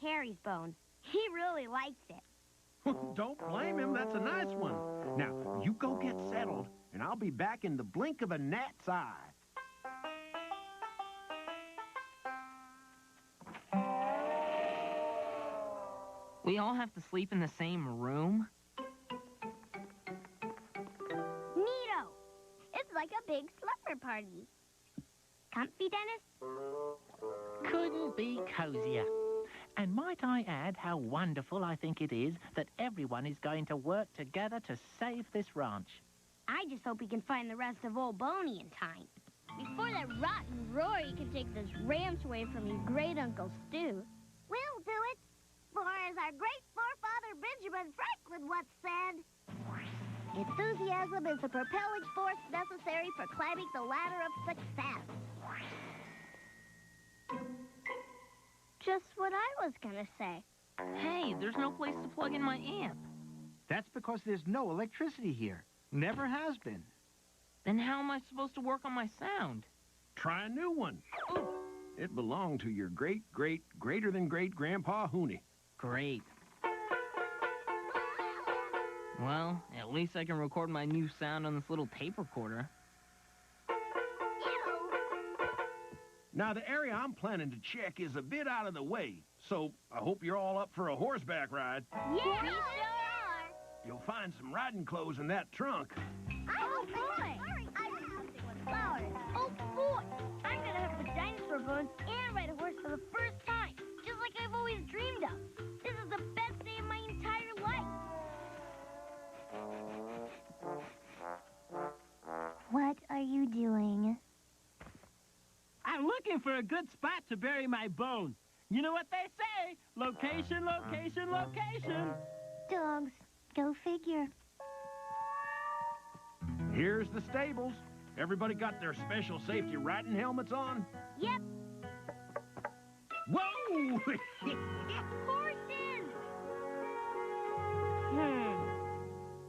Harry's bone. He really likes it. Don't blame him. That's a nice one. Now, you go get settled, and I'll be back in the blink of a gnat's eye. We all have to sleep in the same room? Neato! It's like a big slumber party. Comfy, Dennis? Couldn't be cozier. And might I add how wonderful I think it is that everyone is going to work together to save this ranch. I just hope we can find the rest of Old Boney in time. Before that rotten Rory can take this ranch away from your great-uncle Stu. We'll do it. For as our great forefather Benjamin Franklin once said, enthusiasm is the propelling force necessary for climbing the ladder of success. Just what I was gonna say. Hey, there's no place to plug in my amp. That's because there's no electricity here. Never has been. Then how am I supposed to work on my sound? Try a new one. It belonged to your greater-than-great-grandpa Hooney. Great. Well, at least I can record my new sound on this little tape recorder. Now, the area I'm planning to check is a bit out of the way, so I hope you're all up for a horseback ride. Yeah, we sure are. You'll find some riding clothes in that trunk. Oh, boy! Oh, boy! I'm gonna have the dinosaur bones and ride a horse for the first time, just like I've always dreamed of. This is the best day of my entire life. What are you doing? I'm looking for a good spot to bury my bones. You know what they say? Location, location, location. Dogs, go figure. Here's the stables. Everybody got their special safety riding helmets on? Yep. Whoa! Horses!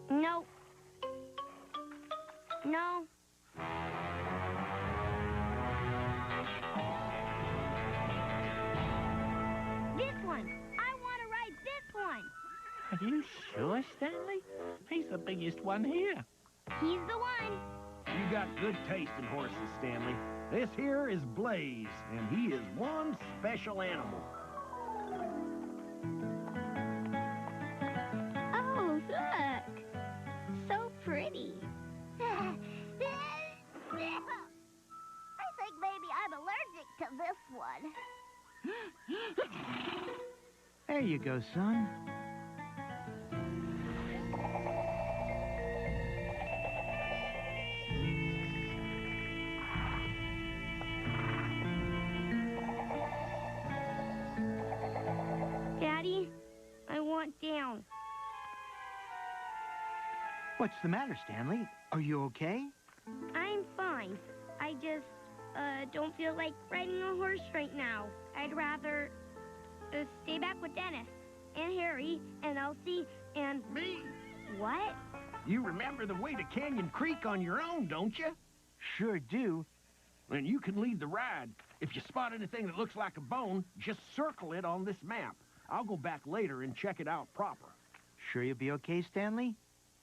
Nope. No. This one. I want to ride this one. Are you sure, Stanley? He's the biggest one here. He's the one. You got good taste in horses, Stanley. This here is Blaze, and he is one special animal. Oh, look. So pretty. I think maybe I'm allergic to this one. There you go, son. Daddy, I want down. What's the matter, Stanley? Are you okay? I'm fine. I just, don't feel like riding a horse right now. I'd rather stay back with Dennis and Harry and Elsie and... Me? What? You remember the way to Canyon Creek on your own, don't you? Sure do. And you can lead the ride. If you spot anything that looks like a bone, just circle it on this map. I'll go back later and check it out proper. Sure you'll be okay, Stanley?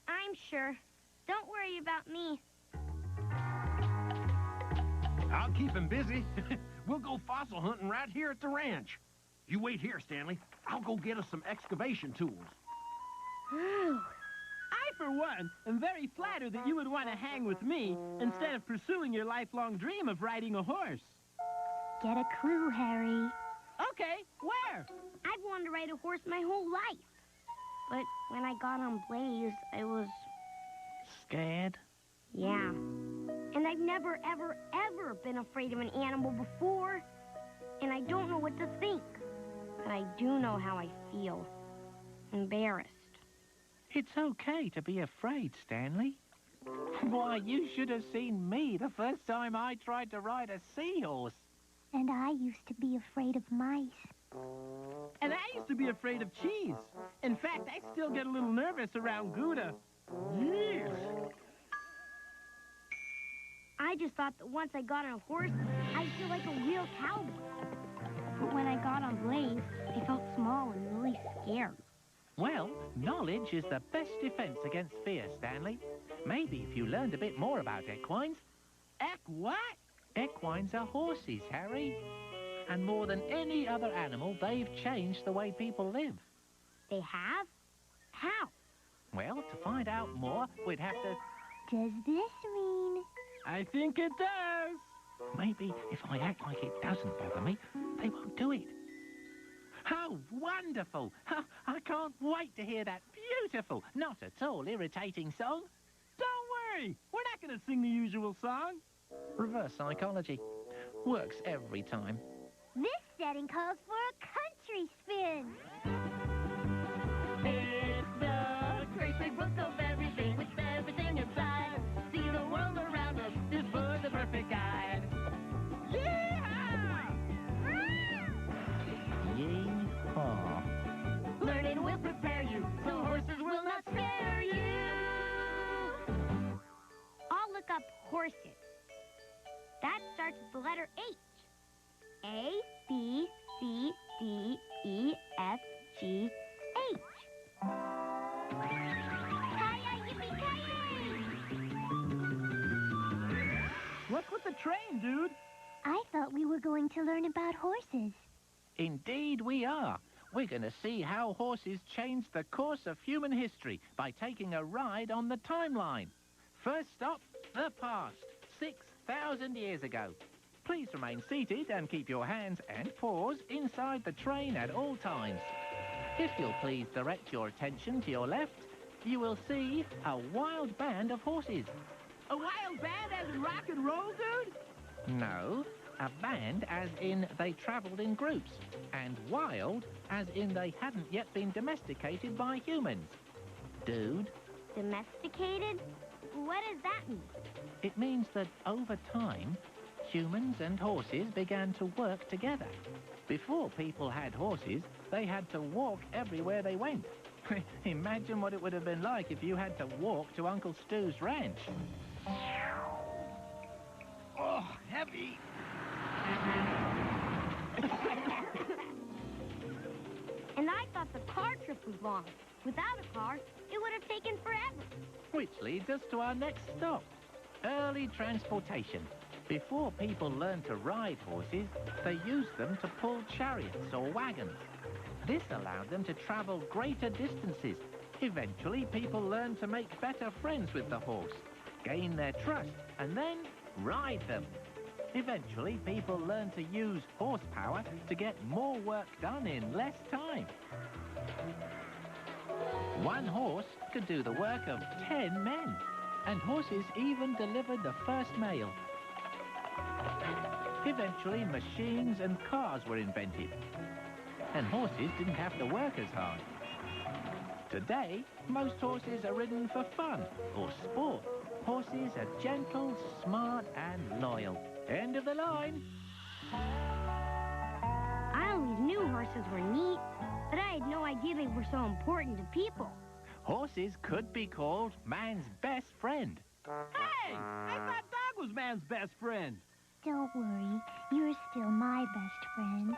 I'm sure. Don't worry about me. I'll keep him busy. We'll go fossil hunting right here at the ranch. You wait here, Stanley. I'll go get us some excavation tools. I, for one, am very flattered that you would want to hang with me instead of pursuing your lifelong dream of riding a horse. Get a clue, Harry. Okay, where? I've wanted to ride a horse my whole life. But when I got on Blaze, I was... Scared? Yeah. And I've never, ever, ever been afraid of an animal before. And I don't know what to think. But I do know how I feel. Embarrassed. It's okay to be afraid, Stanley. Why, you should have seen me the first time I tried to ride a seahorse. And I used to be afraid of mice. And I used to be afraid of cheese. In fact, I still get a little nervous around Gouda. Yes. I just thought that once I got on a horse, I'd feel like a real cowboy. But when I got on Blaze, I felt small and really scared. Well, knowledge is the best defense against fear, Stanley. Maybe if you learned a bit more about equines. What? Equines are horses, Harry. And more than any other animal, they've changed the way people live. They have? How? Well, to find out more, we'd have to... Does this mean... I think it does. Maybe if I act like it doesn't bother me, they won't do it. How wonderful! I can't wait to hear that beautiful, not at all irritating song. Don't worry. We're not going to sing the usual song. Reverse psychology. Works every time. This setting calls for a country spin. It's the great big book of everything with everything inside. See the world around us, this book's the perfect guide. Yeah! Yee-haw. Learning will prepare you, so horses will not scare you. I'll look up horses. That starts with the letter H. A, B, C, D, E, F, G, H. Hi-ya, yippee-ki-yay! What's with the train, dude? I thought we were going to learn about horses. Indeed we are. We're going to see how horses changed the course of human history by taking a ride on the timeline. First stop, the past, 6,000 years ago. Please remain seated and keep your hands and paws inside the train at all times. If you'll please direct your attention to your left, you will see a wild band of horses. A wild band as in rock and roll, dude? No, a band as in they travelled in groups, and wild as in they hadn't yet been domesticated by humans. Dude, Domesticated? What does that mean? it means that over time, humans and horses began to work together. Before people had horses, they had to walk everywhere they went. Imagine what it would have been like if you had to walk to Uncle Stu's ranch. Oh, heavy. And I thought the car trip was long. Without a car, it would have taken forever. Which leads us to our next stop, early transportation. Before people learned to ride horses, they used them to pull chariots or wagons. This allowed them to travel greater distances. Eventually, people learned to make better friends with the horse, gain their trust, and then ride them. Eventually, people learned to use horsepower to get more work done in less time. One horse could do the work of 10 men, and horses even delivered the first mail. Eventually, machines and cars were invented, and horses didn't have to work as hard. Today, most horses are ridden for fun or sport. Horses are gentle, smart, and loyal. End of the line. I always knew horses were neat, but I had no idea they were so important to people. Horses could be called man's best friend. Hey! I thought Dog was man's best friend. Don't worry, you're still my best friend.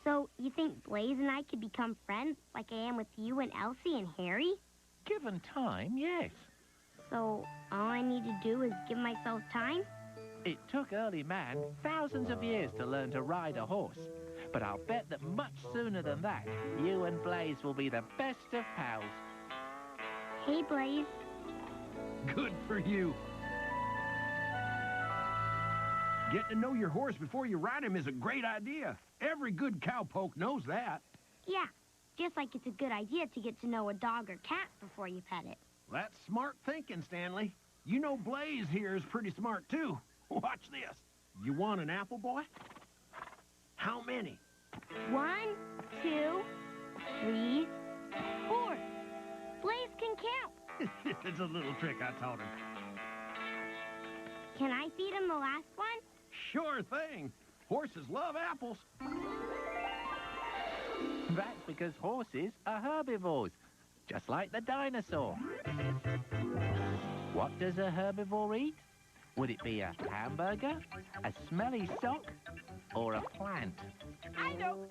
So, you think Blaze and I could become friends like I am with you and Elsie and Harry? Given time, yes. So, all I need to do is give myself time? It took early man thousands of years to learn to ride a horse. But I'll bet that much sooner than that, you and Blaze will be the best of pals. Hey, Blaze. Good for you. Getting to know your horse before you ride him is a great idea. Every good cowpoke knows that. Yeah, just like it's a good idea to get to know a dog or cat before you pet it. That's smart thinking, Stanley. You know Blaze here is pretty smart, too. Watch this. You want an apple, boy? How many? 1, 2, 3, 4. Blaze can count. It's a little trick I taught him. Can I feed him the last one? Sure thing. Horses love apples. That's because horses are herbivores, just like the dinosaur. What does a herbivore eat? Would it be a hamburger, a smelly sock, or a plant? I know!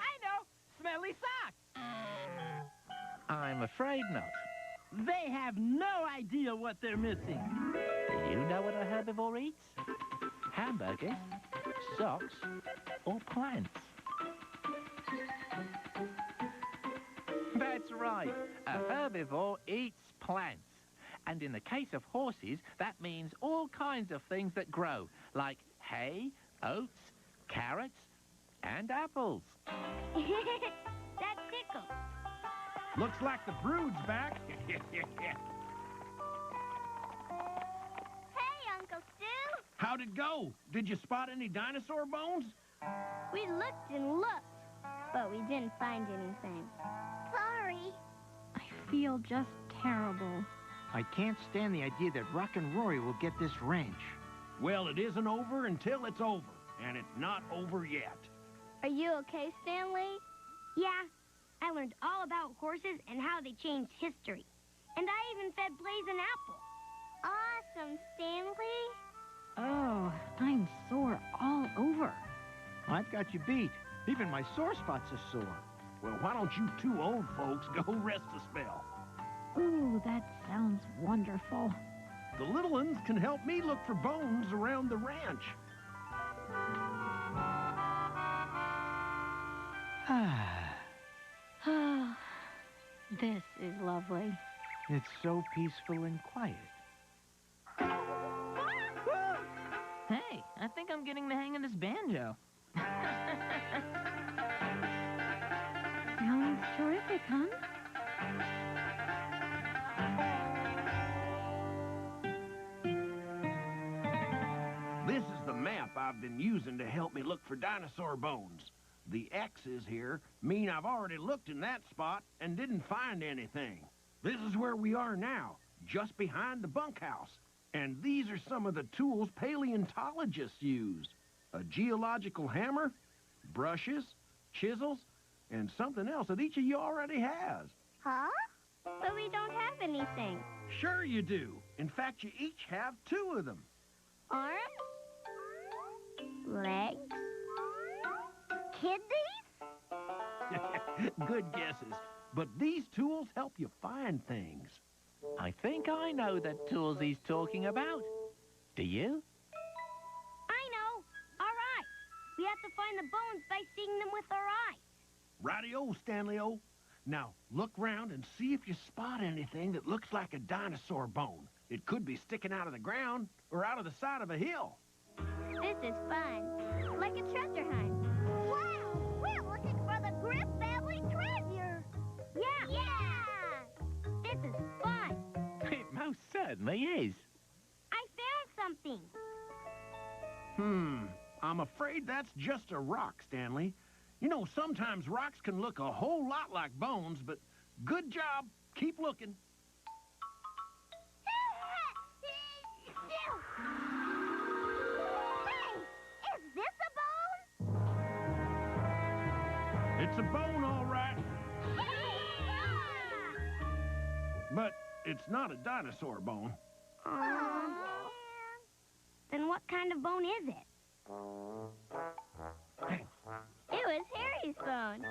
Smelly sock! I'm afraid not. They have no idea what they're missing. Do you know what a herbivore eats? Hamburgers, socks, or plants? That's right. A herbivore eats plants. And in the case of horses, that means all kinds of things that grow, like hay, oats, carrots, and apples. That tickles. Looks like the brood's back. Hey, Uncle Stu. How'd it go? Did you spot any dinosaur bones? We looked and looked, but we didn't find anything. Sorry. I feel just terrible. I can't stand the idea that Rock and Rory will get this ranch. Well, it isn't over until it's over, and it's not over yet. Are you okay, Stanley? Yeah. I learned all about horses and how they changed history. And I even fed Blaze an apple. Awesome, Stanley. Oh, I'm sore all over. I've got you beat. Even my sore spots are sore. Well, why don't you two old folks go rest a spell? Ooh, that sounds wonderful. The little ones can help me look for bones around the ranch. This is lovely. It's so peaceful and quiet. Hey, I think I'm getting the hang of this banjo. Sounds terrific, huh? This is the map I've been using to help me look for dinosaur bones. The X's here mean I've already looked in that spot and didn't find anything. This is where we are now, just behind the bunkhouse. And these are some of the tools paleontologists use. A geological hammer, brushes, chisels, and something else that each of you already has. Huh? But we don't have anything. Sure you do. In fact, you each have two of them. Arms? Legs? Kidneys? Good guesses. But these tools help you find things. I think I know the tools he's talking about. Do you? I know. All right. We have to find the bones by seeing them with our eyes. Righty-o, Stanley-o. Now, look round and see if you spot anything that looks like a dinosaur bone. It could be sticking out of the ground or out of the side of a hill. This is fun. Like a treasure hunt. Wow! We're looking for the Griff family treasure. Yeah. Yeah! This is fun. It most certainly is. I found something. I'm afraid that's just a rock, Stanley. You know, sometimes rocks can look a whole lot like bones, but good job. Keep looking. Hey, is this a bone? It's a bone, all right, but it's not a dinosaur bone. Then what kind of bone is it? It was Harry's bone.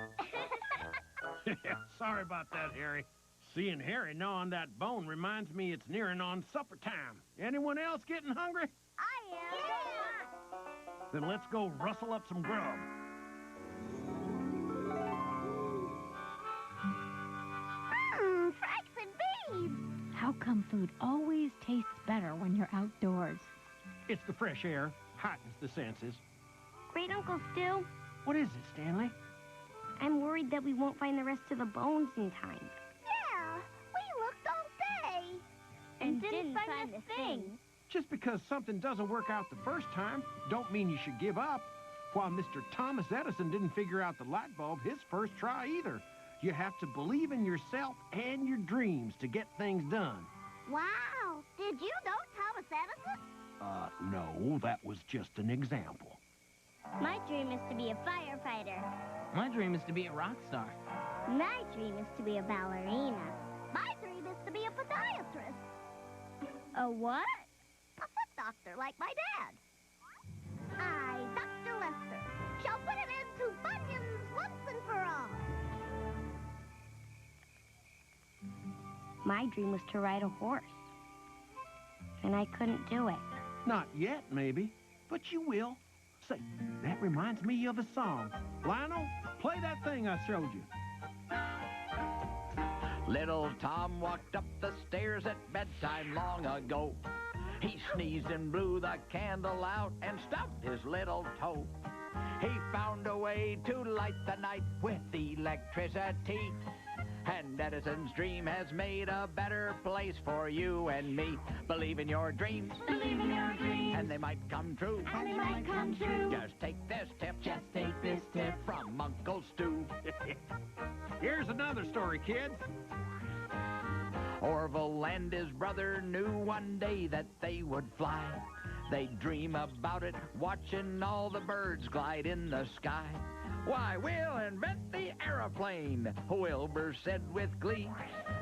Sorry about that, Harry. Seeing Harry gnawing that bone reminds me it's nearing on supper time. Anyone else getting hungry? I am. Then let's go rustle up some grub. Franks and beans. How come food always tastes better when you're outdoors? It's the fresh air. Heightens the senses. Great Uncle Stu, What is it, Stanley? I'm worried that we won't find the rest of the bones in time. Yeah, we looked all day. And didn't find a thing. Just because something doesn't work out the first time, don't mean you should give up. While Mr. Thomas Edison didn't figure out the light bulb his first try either. You have to believe in yourself and your dreams to get things done. Wow, did you know Thomas Edison? No, that was just an example. My dream is to be a firefighter. My dream is to be a rock star. My dream is to be a ballerina. My dream is to be a podiatrist. A what? A doctor like my dad. I, Dr. Lester, shall put an end to bunions once and for all. My dream was to ride a horse. And I couldn't do it. Not yet, maybe, but you will. Say, that reminds me of a song. Lionel, play that thing I showed you. Little Tom walked up the stairs at bedtime long ago. He sneezed and blew the candle out and stubbed his little toe. He found a way to light the night with electricity. And Edison's dream has made a better place for you and me. Believe in your dreams. Believe in your dreams. And they might come true. And they might come true. Just take this tip. Just take this tip. From Uncle Stu. Here's another story, kids. Orville and his brother knew one day that they would fly. They'd dream about it, watching all the birds glide in the sky. Why, we'll invent the aeroplane, Wilbur said with glee.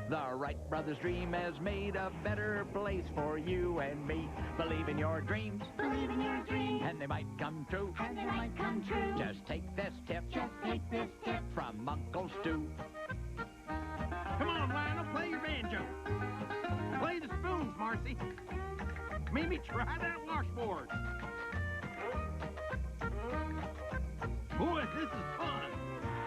The Wright brothers' dream has made a better place for you and me. Believe in your dreams. Believe in your dreams. And they might come true. And they might come true. Just take this tip. Just take this tip. From Uncle Stu. Come on, Lionel, play your banjo. Play the spoons, Marcy. Mimi, try that washboard. Boy, this is fun.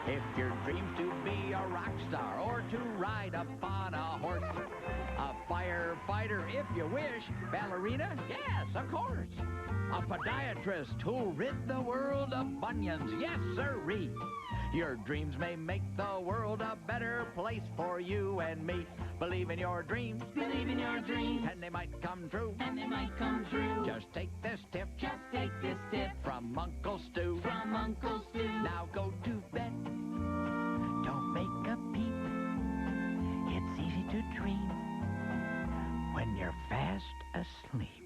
If your dream's to be a rock star or to ride upon a horse, a firefighter if you wish, ballerina, yes, of course. A podiatrist who'll rid the world of bunions, yes, sirree. Your dreams may make the world a better place for you and me. Believe in your dreams. Believe in your dreams. And they might come true. And they might come true. Just take this tip. Just take this tip. From Uncle Stu. From Uncle Stu. Now go to bed. Don't make a peep. It's easy to dream when you're fast asleep.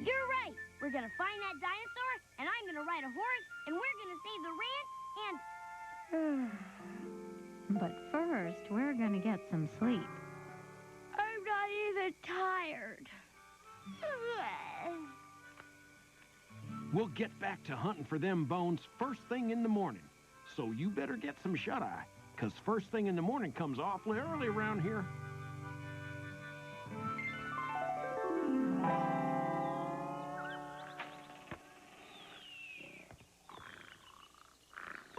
You're right. We're going to find that dinosaur, and I'm going to ride a horse, and we're going to save the ranch, and... But first, we're gonna get some sleep. I'm not even tired. We'll get back to hunting for them bones first thing in the morning. So you better get some shut-eye, because first thing in the morning comes awfully early around here.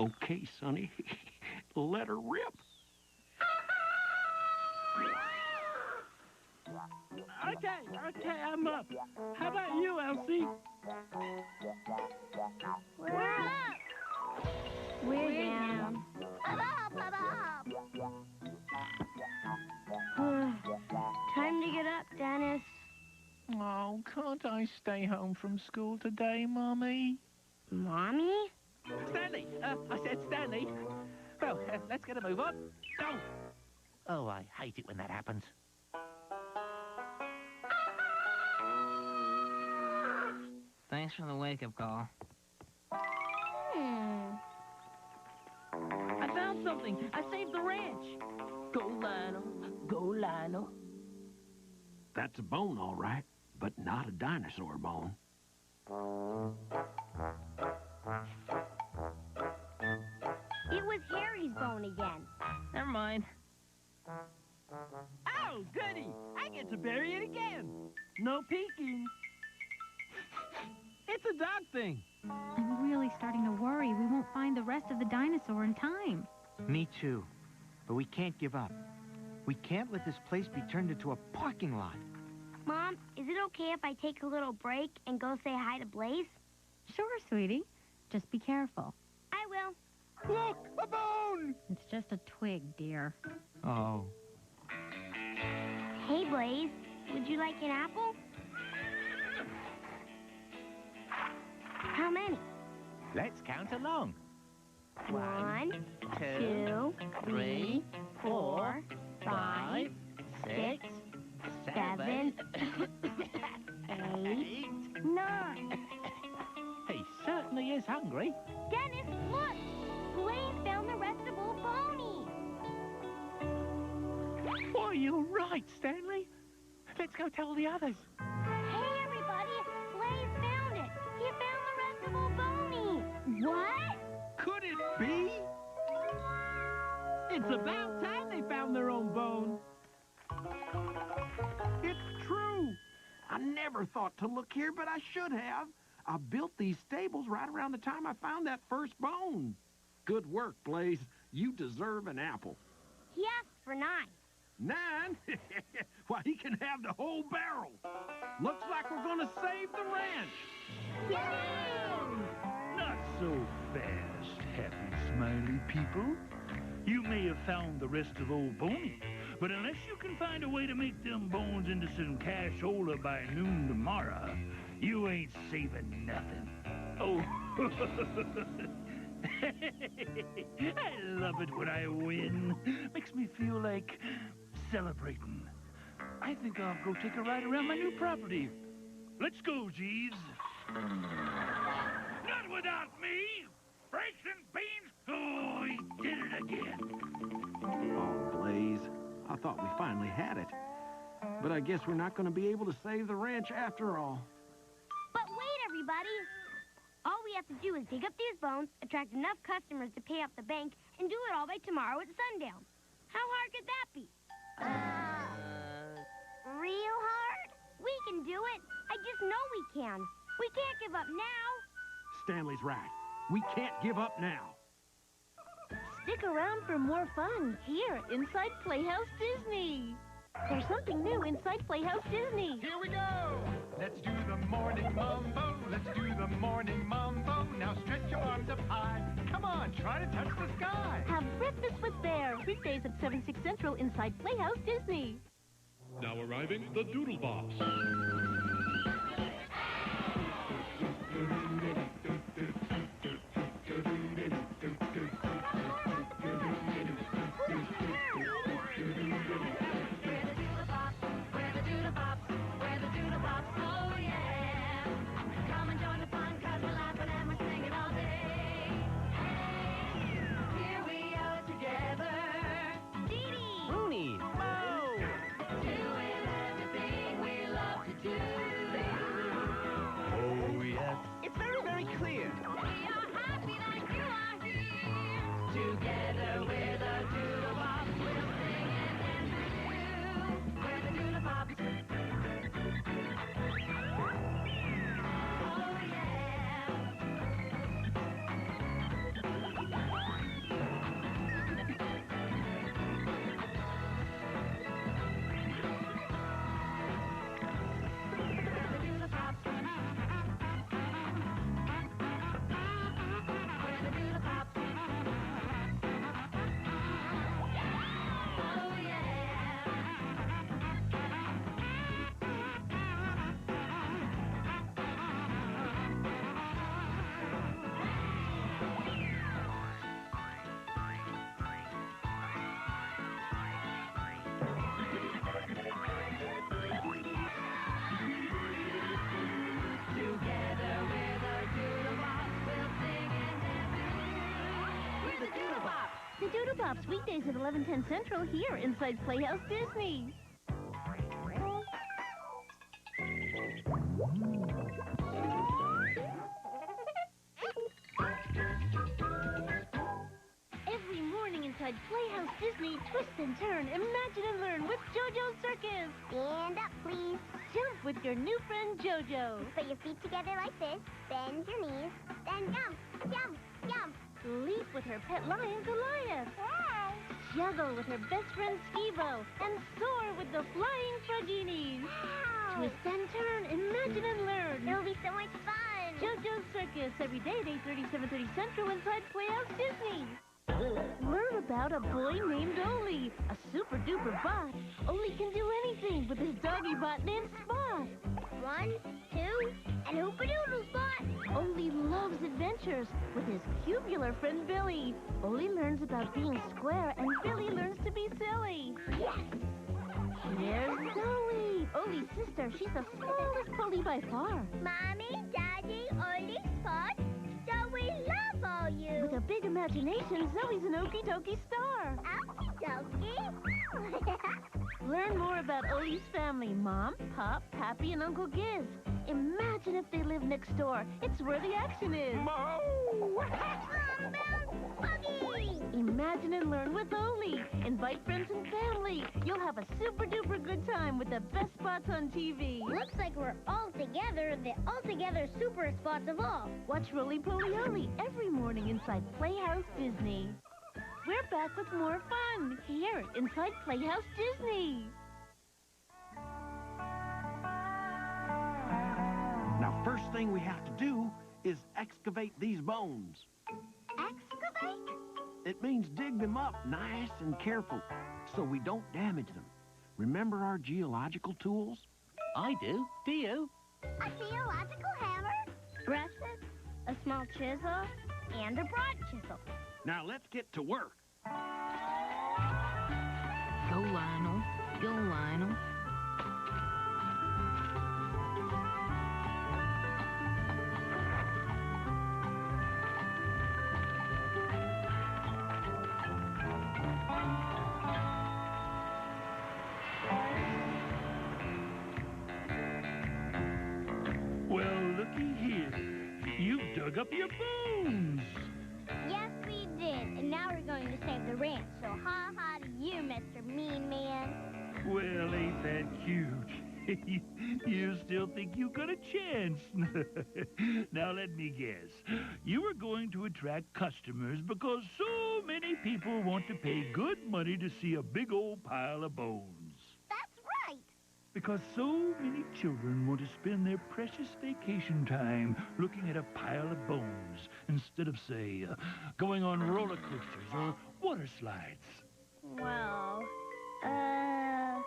Okay, Sonny. Let her rip. Okay, I'm up. How about you, Elsie? We're up. We're down. Up, up, up. Time to get up, Dennis. Oh, can't I stay home from school today, Mommy? Mommy? Stanley! I said Stanley. Well, let's get a move on. Go! Oh, I hate it when that happens. Thanks for the wake-up call. I found something. I saved the ranch. Go, Lionel. Go, Lionel. That's a bone, all right, but not a dinosaur bone. It was Harry's bone again. Never mind. Oh, goody. I get to bury it again. No peeking. It's a dog thing. I'm really starting to worry we won't find the rest of the dinosaur in time. Me too. But we can't give up. We can't let this place be turned into a parking lot. Mom, is it okay if I take a little break and go say hi to Blaze? Sure, sweetie. Just be careful. I will. Look, a bone! It's just a twig, dear. Oh. Hey, Blaze, would you like an apple? How many? Let's count along. 1, 2, 3, 4, 5, 6, 7, 8, 9. He certainly is hungry. Dennis, look! Blaze found the rest of old Pony. Why, you're right, Stanley. Let's go tell the others. Hey, everybody! Blaze found it! He found the rest of Old Boney! What? Could it be? It's about time they found their own bone. It's true. I never thought to look here, but I should have. I built these stables right around the time I found that first bone. Good work, Blaze. You deserve an apple. He asked for 9. 9? Why, he can have the whole barrel. Looks like we're gonna save the ranch. Not so fast, happy, smiley people. You may have found the rest of Old Boney, but unless you can find a way to make them bones into some cashola by noon tomorrow, you ain't saving nothing. Oh, I love it when I win. Makes me feel like celebrating. I think I'll go take a ride around my new property. Let's go, Jeeves. Not without me. Franks and beans. Oh, he did it again. Oh, Blaze. I thought we finally had it. But I guess we're not going to be able to save the ranch after all. But wait, everybody! All we have to do is dig up these bones, attract enough customers to pay off the bank, and do it all by tomorrow at sundown. How hard could that be? Real hard? We can do it. I just know we can. We can't give up now. Stanley's right. We can't give up now. Stick around for more fun here inside Playhouse Disney. There's something new inside Playhouse Disney. Here we go! Let's do the morning mambo. Let's do the morning mambo. Now stretch your arms up high. Come on, try to touch the sky. Have breakfast with Bear. Weekdays at 7, 6 Central inside Playhouse Disney. Now arriving, the Doodle Bops. The Doodle Bops, weekdays at 11:10 Central here inside Playhouse Disney. Every morning inside Playhouse Disney, twist and turn, imagine and learn with JoJo's Circus. Stand up, please. Jump with your new friend JoJo. Put your feet together like this. Bend your knees. Then jump, jump, jump. Leap with her pet lion, Goliath. Wow. Juggle with her best friend, Skibo. And soar with the flying Fraginis. Wow. Twist and turn, imagine and learn. It'll be so much fun. JoJo's Circus, every day at 8:30, 7:30 Central inside Playhouse Disney. Learn about a boy named Oli, a super-duper bot. Oli can do anything with his doggy bot named Spot. 1, 2, and Hoopadoodle Spot. Oli loves adventures with his cubular friend Billy. Oli learns about being square, and Billy learns to be silly. Yes! Here's Zoe, Oli's sister. She's the smallest Polly by far. Mommy, Daddy, Oli, Spot. Zoe, love all you. With a big imagination, Zoe's an okie dokie star. Okie dokie. Learn more about Ollie's family, Mom, Pop, Pappy, and Uncle Giz. Imagine if they live next door. It's where the action is. Imagine and learn with Ollie. Invite friends and family. You'll have a super-duper good time with the best spots on TV. Looks like we're all together, the altogether super spots of all. Watch Roly Poly Ollie every morning inside Playhouse Disney. We're back with more fun here inside Playhouse Disney. Now, first thing we have to do is excavate these bones. Excavate? It means dig them up nice and careful so we don't damage them. Remember our geological tools? I do. Do you? A theological hammer? Brushes, a small chisel, and a broad chisel. Now, let's get to work. Go, Lionel. Go, Lionel. Well, looky here. You dug up your bones. Yes, we did. And now we're going to save the ranch. So ha-ha to you, Mr. Mean Man. Well, ain't that cute? You still think you got a chance. Now, let me guess. You are going to attract customers because so many people want to pay good money to see a big old pile of bones. That's right. Because so many children want to spend their precious vacation time looking at a pile of bones instead of, say, going on roller coasters or water slides. Well, Oh.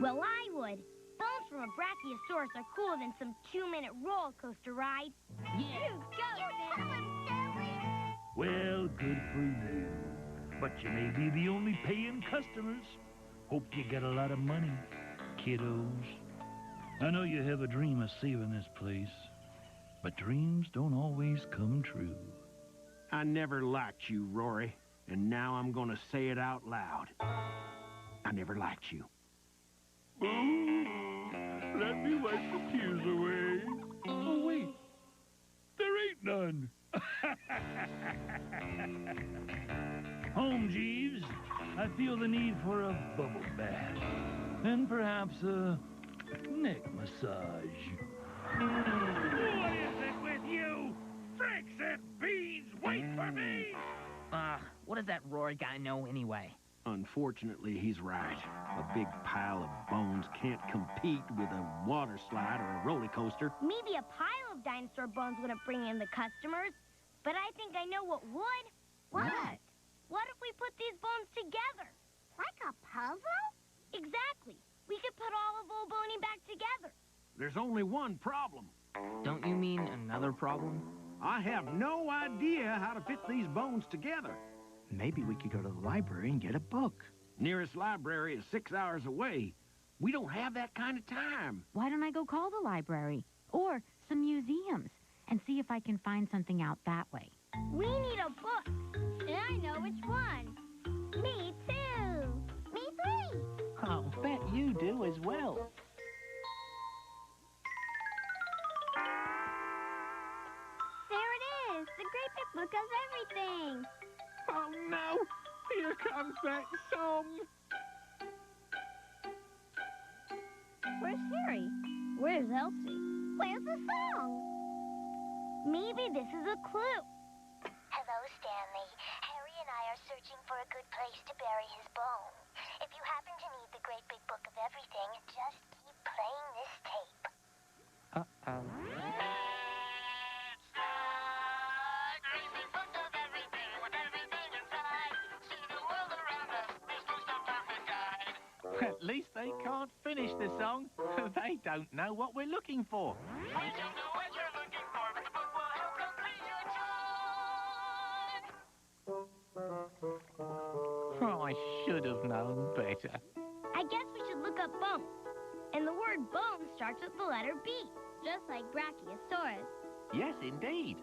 well, I would. Bones from a brachiosaurus are cooler than some 2-minute roller coaster ride. Yeah. You go, Stanley. Well, good for you. But you may be the only paying customers. Hope you get a lot of money, kiddos. I know you have a dream of saving this place, but dreams don't always come true. I never liked you, Rory, and now I'm gonna say it out loud. I never liked you. Ooh, let me wipe the tears away. Oh, wait. There ain't none. Home, Jeeves. I feel the need for a bubble bath. And perhaps a neck massage. What is it with you? Franks and beans, wait for me! What does that Rory guy know anyway? Unfortunately, he's right. A big pile of bones can't compete with a water slide or a roller coaster. Maybe a pile of dinosaur bones wouldn't bring in the customers, but I think I know what would. What? What if we put these bones together? Like a puzzle? Exactly. We could put all of Old Boney back together. There's only one problem. Don't you mean another problem? I have no idea how to fit these bones together. Maybe we could go to the library and get a book. Nearest library is 6 hours away. We don't have that kind of time. Why don't I go call the library? Or some museums and see if I can find something out that way. We need a book, and I know which one. Me too. Me three. I'll bet you do as well. There it is, the great big book of everything. Oh, no. Here comes that song. Where's Harry? Where's Elsie? Where's the song? Maybe this is a clue. Hello, Stanley. Harry and I are searching for a good place to bury his bones. If you happen to need the great big book of everything, just keep playing this tape. Uh-oh. At least they can't finish the song. They don't know what we're looking for. I don't know what you're looking for, but the book will help complete your job. Oh, I should have known better. I guess we should look up bones. And the word bone starts with the letter B, just like Brachiosaurus. Yes, indeed.